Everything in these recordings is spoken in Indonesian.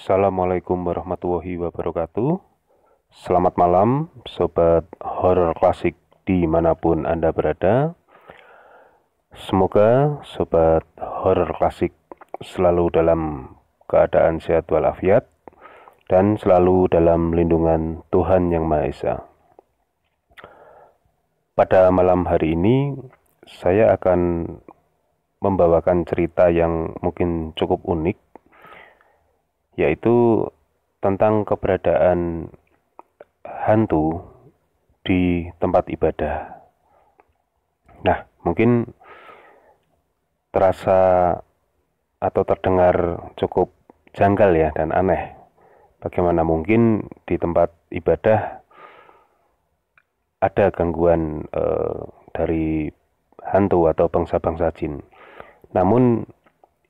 Assalamualaikum warahmatullahi wabarakatuh. Selamat malam Sobat Horor Klasik dimanapun Anda berada. Semoga Sobat Horor Klasik selalu dalam keadaan sehat walafiat dan selalu dalam lindungan Tuhan Yang Maha Esa. Pada malam hari ini saya akan membawakan cerita yang mungkin cukup unik, yaitu tentang keberadaan hantu di tempat ibadah. Nah, mungkin terasa atau terdengar cukup janggal ya dan aneh. Bagaimana mungkin di tempat ibadah ada gangguan dari hantu atau bangsa-bangsa jin. Namun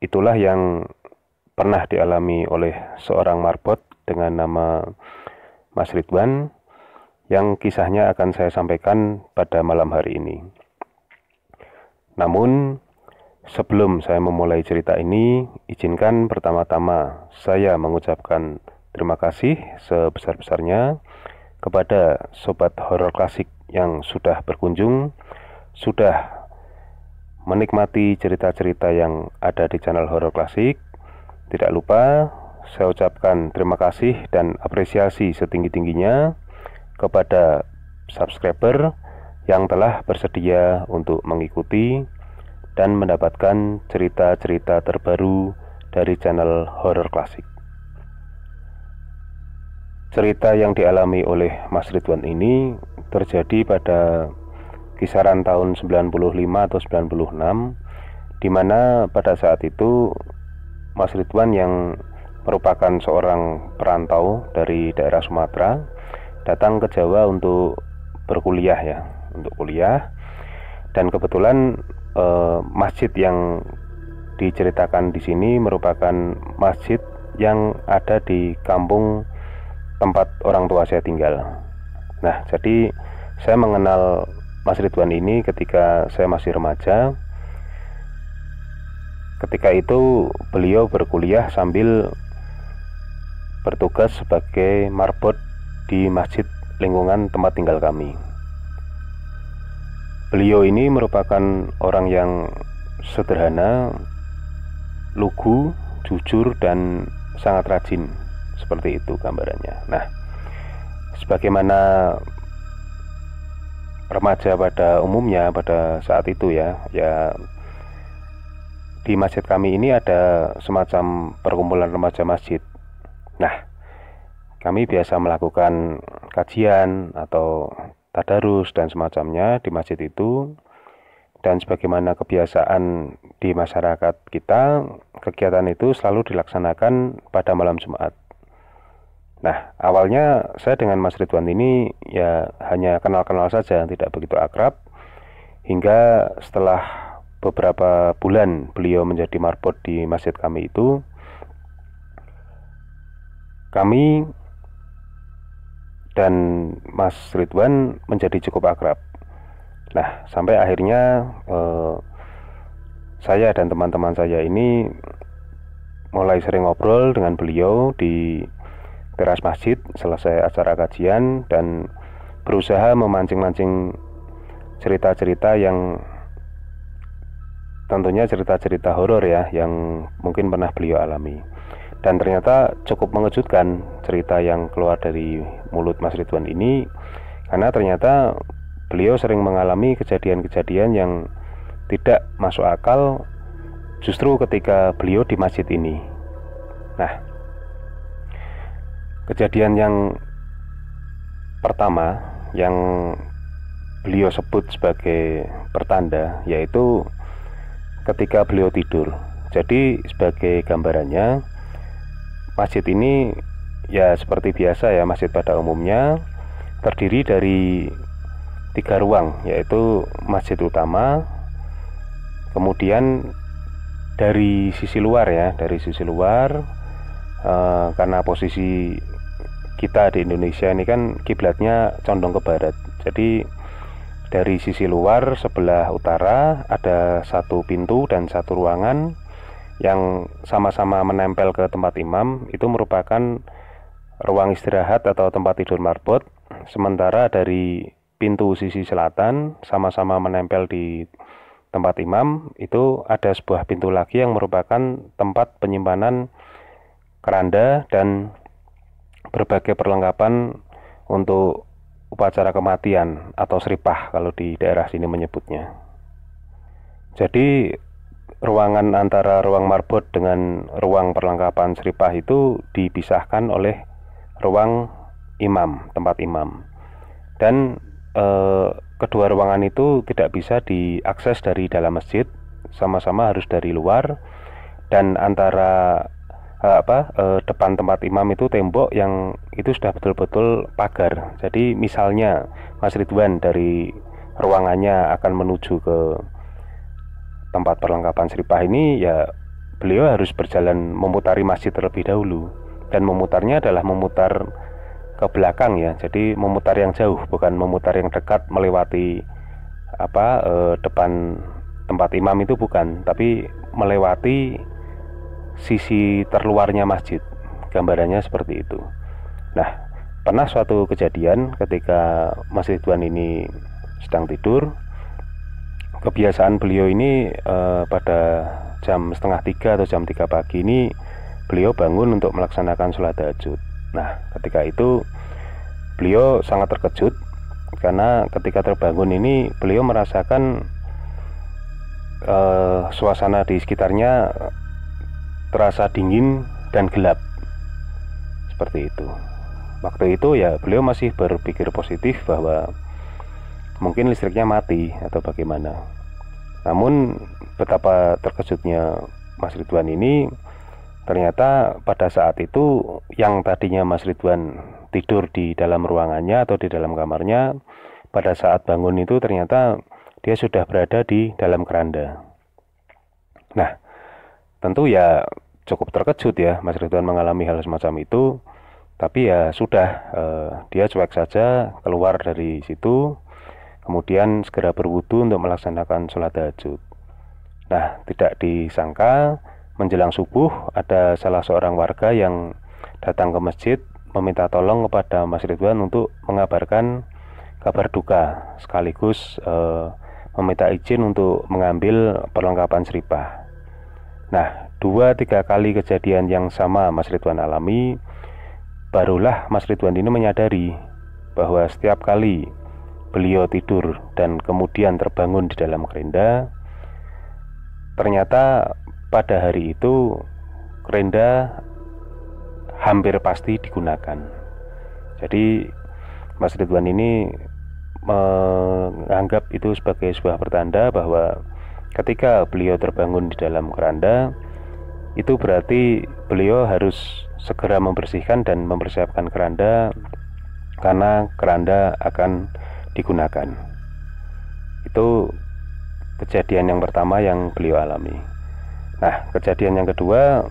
itulah yang pernah dialami oleh seorang marbot dengan nama Mas Ridwan, yang kisahnya akan saya sampaikan pada malam hari ini. Namun sebelum saya memulai cerita ini, izinkan pertama-tama saya mengucapkan terima kasih sebesar-besarnya kepada Sobat Horor Klasik yang sudah berkunjung, sudah menikmati cerita-cerita yang ada di channel Horor Klasik. Tidak lupa saya ucapkan terima kasih dan apresiasi setinggi-tingginya kepada subscriber yang telah bersedia untuk mengikuti dan mendapatkan cerita-cerita terbaru dari channel Horor Klasik. Cerita yang dialami oleh Mas Ridwan ini terjadi pada kisaran tahun 95 atau 96, di mana pada saat itu Mas Ridwan yang merupakan seorang perantau dari daerah Sumatera datang ke Jawa untuk berkuliah ya, untuk kuliah. Dan kebetulan masjid yang diceritakan di sini merupakan masjid yang ada di kampung tempat orang tua saya tinggal. Nah, jadi saya mengenal Mas Ridwan ini ketika saya masih remaja. Ketika itu beliau berkuliah sambil bertugas sebagai marbot di masjid lingkungan tempat tinggal kami. Beliau ini merupakan orang yang sederhana, lugu, jujur, dan sangat rajin. Seperti itu gambarannya. Nah, sebagaimana remaja pada umumnya pada saat itu ya di masjid kami ini ada semacam perkumpulan remaja masjid. Nah, kami biasa melakukan kajian atau tadarus dan semacamnya di masjid itu. Dan sebagaimana kebiasaan di masyarakat kita, kegiatan itu selalu dilaksanakan pada malam Jumat. Nah, awalnya saya dengan Mas Ridwan ini ya hanya kenal-kenal saja, tidak begitu akrab. Hingga setelah beberapa bulan beliau menjadi marbot di masjid kami itu, kami dan Mas Ridwan menjadi cukup akrab. Nah, sampai akhirnya saya dan teman-teman saya ini mulai sering ngobrol dengan beliau di teras masjid selesai acara kajian dan berusaha memancing-mancing cerita-cerita yang tentunya cerita-cerita horor ya, yang mungkin pernah beliau alami. Dan ternyata cukup mengejutkan cerita yang keluar dari mulut Mas Ridwan ini, karena ternyata beliau sering mengalami kejadian-kejadian yang tidak masuk akal justru ketika beliau di masjid ini. Nah, kejadian yang pertama yang beliau sebut sebagai pertanda yaitu ketika beliau tidur. Jadi sebagai gambarannya, masjid ini ya seperti biasa ya, masjid pada umumnya terdiri dari 3 ruang, yaitu masjid utama, kemudian dari sisi luar ya, dari sisi luar karena posisi kita di Indonesia ini kan kiblatnya condong ke barat. Jadi dari sisi luar sebelah utara ada 1 pintu dan 1 ruangan yang sama-sama menempel ke tempat imam itu merupakan ruang istirahat atau tempat tidur marbot, sementara dari pintu sisi selatan sama-sama menempel di tempat imam itu ada sebuah pintu lagi yang merupakan tempat penyimpanan keranda dan berbagai perlengkapan untuk upacara kematian atau seripah kalau di daerah sini menyebutnya. Jadi ruangan antara ruang marbot dengan ruang perlengkapan seripah itu dipisahkan oleh ruang imam, tempat imam. Dan kedua ruangan itu tidak bisa diakses dari dalam masjid, sama-sama harus dari luar. Dan antara depan tempat imam itu tembok yang itu sudah betul-betul pagar. Jadi misalnya Mas Ridwan dari ruangannya akan menuju ke tempat perlengkapan seripah ini, ya beliau harus berjalan memutari masjid terlebih dahulu, dan memutarnya adalah memutar ke belakang ya. Jadi memutar yang jauh, bukan memutar yang dekat melewati depan tempat imam itu, bukan, tapi melewati sisi terluarnya masjid. Gambarannya seperti itu. Nah, pernah suatu kejadian ketika Mas Ridwan ini sedang tidur. Kebiasaan beliau ini pada jam 2:30 atau jam 3 pagi ini beliau bangun untuk melaksanakan sholat tahajud. Nah, ketika itu beliau sangat terkejut karena ketika terbangun ini beliau merasakan suasana di sekitarnya terasa dingin dan gelap seperti itu. Waktu itu ya beliau masih berpikir positif bahwa mungkin listriknya mati atau bagaimana. Namun betapa terkejutnya Mas Ridwan ini, ternyata pada saat itu yang tadinya Mas Ridwan tidur di dalam ruangannya atau di dalam kamarnya, pada saat bangun itu ternyata dia sudah berada di dalam keranda. Nah, tentu ya cukup terkejut ya Mas Ridwan mengalami hal semacam itu. Tapi ya sudah, dia cuek saja keluar dari situ, kemudian segera berwudu untuk melaksanakan sholat tahajud. Nah, tidak disangka menjelang subuh ada salah seorang warga yang datang ke masjid meminta tolong kepada Mas Ridwan untuk mengabarkan kabar duka, sekaligus meminta izin untuk mengambil perlengkapan seripah. Nah, 2-3 kali kejadian yang sama Mas Ridwan alami, barulah Mas Ridwan ini menyadari bahwa setiap kali beliau tidur dan kemudian terbangun di dalam kerenda, ternyata pada hari itu kerenda hampir pasti digunakan. Jadi Mas Ridwan ini menganggap itu sebagai sebuah pertanda bahwa ketika beliau terbangun di dalam keranda, itu berarti beliau harus segera membersihkan dan mempersiapkan keranda, karena keranda akan digunakan. Itu kejadian yang pertama yang beliau alami. Nah, kejadian yang kedua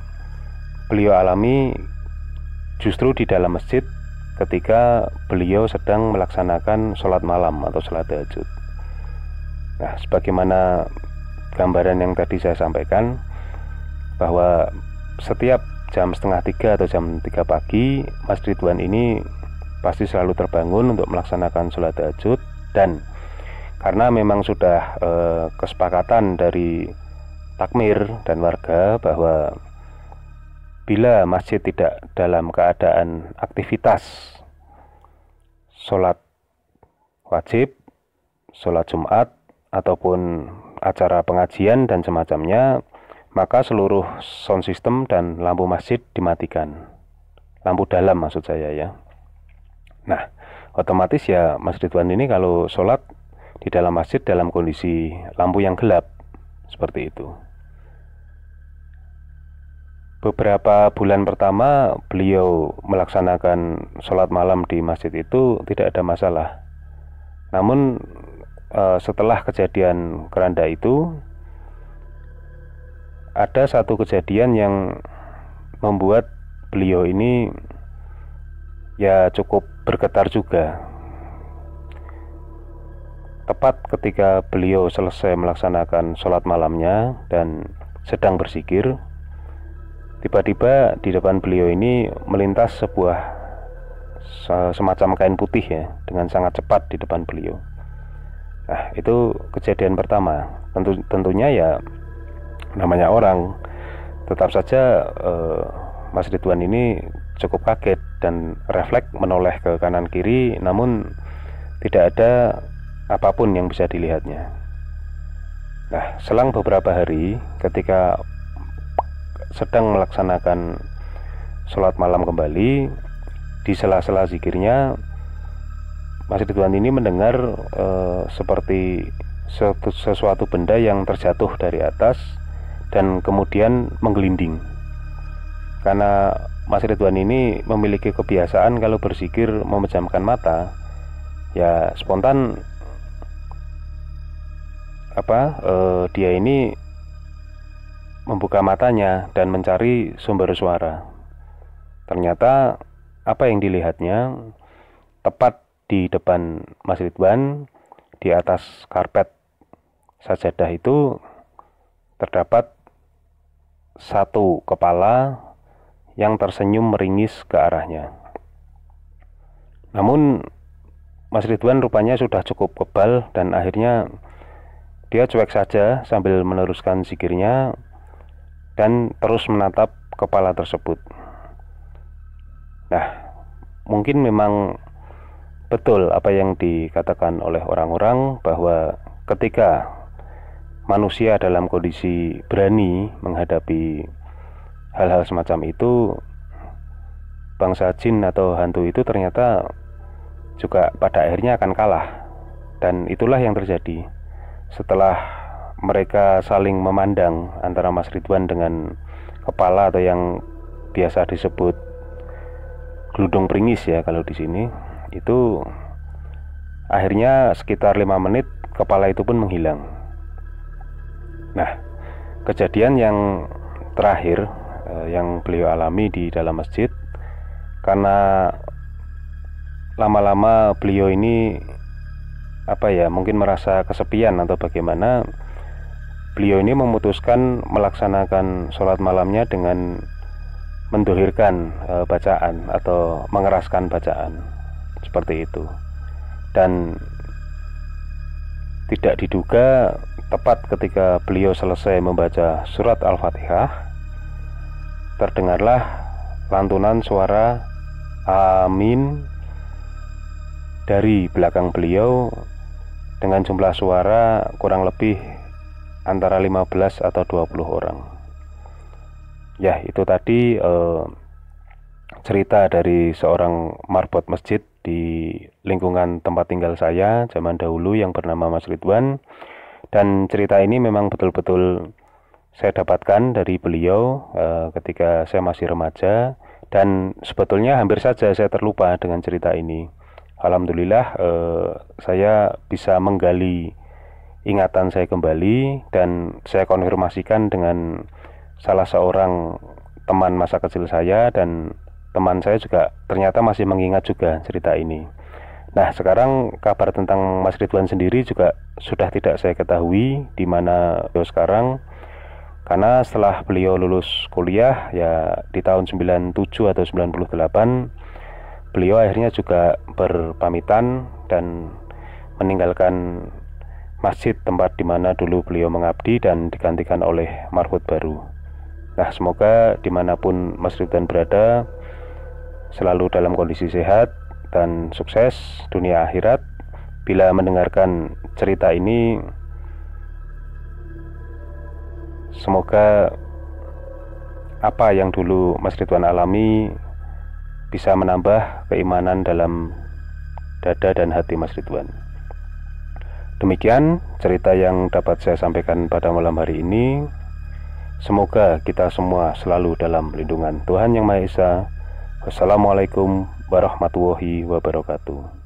beliau alami justru di dalam masjid ketika beliau sedang melaksanakan sholat malam atau sholat tahajud. Nah, sebagaimana gambaran yang tadi saya sampaikan, bahwa setiap jam 2:30 atau jam 3 pagi Mas Ridwan ini pasti selalu terbangun untuk melaksanakan sholat tahajud. Dan karena memang sudah kesepakatan dari takmir dan warga bahwa bila masjid tidak dalam keadaan aktivitas sholat wajib, sholat Jumat, ataupun acara pengajian dan semacamnya, maka seluruh sound system dan lampu masjid dimatikan. Lampu dalam maksud saya ya. Nah, otomatis ya Mas Ridwan ini kalau sholat di dalam masjid dalam kondisi lampu yang gelap, seperti itu. Beberapa bulan pertama beliau melaksanakan sholat malam di masjid itu tidak ada masalah. Namun setelah kejadian keranda itu, ada satu kejadian yang membuat beliau ini ya cukup bergetar juga. Tepat ketika beliau selesai melaksanakan sholat malamnya dan sedang berzikir, tiba-tiba di depan beliau ini melintas sebuah semacam kain putih ya, dengan sangat cepat di depan beliau. Nah, itu kejadian pertama. Tentunya ya namanya orang, tetap saja Mas Ridwan ini cukup kaget dan refleks menoleh ke kanan kiri, namun tidak ada apapun yang bisa dilihatnya. Nah, selang beberapa hari ketika sedang melaksanakan sholat malam kembali, di sela-sela zikirnya Mas Ridwan ini mendengar seperti sesuatu benda yang terjatuh dari atas dan kemudian menggelinding. Karena Mas Ridwan ini memiliki kebiasaan kalau berzikir memejamkan mata, ya spontan dia ini membuka matanya dan mencari sumber suara. Ternyata apa yang dilihatnya, tepat di depan Mas Ridwan, di atas karpet sajadah itu terdapat satu kepala yang tersenyum meringis ke arahnya. Namun Mas Ridwan rupanya sudah cukup kebal dan akhirnya dia cuek saja sambil meneruskan zikirnya dan terus menatap kepala tersebut. Nah, mungkin memang betul apa yang dikatakan oleh orang-orang bahwa ketika manusia dalam kondisi berani menghadapi hal-hal semacam itu, bangsa jin atau hantu itu ternyata juga pada akhirnya akan kalah. Dan itulah yang terjadi. Setelah mereka saling memandang antara Mas Ridwan dengan kepala atau yang biasa disebut geludung pringis ya kalau di sini, itu akhirnya sekitar 5 menit kepala itu pun menghilang. Nah, kejadian yang terakhir yang beliau alami di dalam masjid, karena lama-lama beliau ini mungkin merasa kesepian atau bagaimana, beliau ini memutuskan melaksanakan sholat malamnya dengan mendohirkan bacaan atau mengeraskan bacaan seperti itu. Dan tidak diduga tepat ketika beliau selesai membaca surat Al-Fatihah, terdengarlah lantunan suara amin dari belakang beliau dengan jumlah suara kurang lebih antara 15 atau 20 orang. Ya, itu tadi cerita dari seorang marbot masjid di lingkungan tempat tinggal saya zaman dahulu yang bernama Mas Ridwan. Dan cerita ini memang betul-betul saya dapatkan dari beliau ketika saya masih remaja, dan sebetulnya hampir saja saya terlupa dengan cerita ini. Alhamdulillah saya bisa menggali ingatan saya kembali dan saya konfirmasikan dengan salah seorang teman masa kecil saya, dan teman saya juga ternyata masih mengingat juga cerita ini. Nah, sekarang kabar tentang Mas Ridwan sendiri juga sudah tidak saya ketahui di mana beliau sekarang, karena setelah beliau lulus kuliah ya di tahun 97 atau 98, beliau akhirnya juga berpamitan dan meninggalkan masjid tempat di mana dulu beliau mengabdi dan digantikan oleh marbot baru. Nah, semoga dimanapun Mas Ridwan berada selalu dalam kondisi sehat dan sukses dunia akhirat. Bila mendengarkan cerita ini, semoga apa yang dulu Mas Ridwan alami bisa menambah keimanan dalam dada dan hati Mas Ridwan. Demikian cerita yang dapat saya sampaikan pada malam hari ini. Semoga kita semua selalu dalam lindungan Tuhan Yang Maha Esa. Wassalamualaikum warahmatullahi wabarakatuh.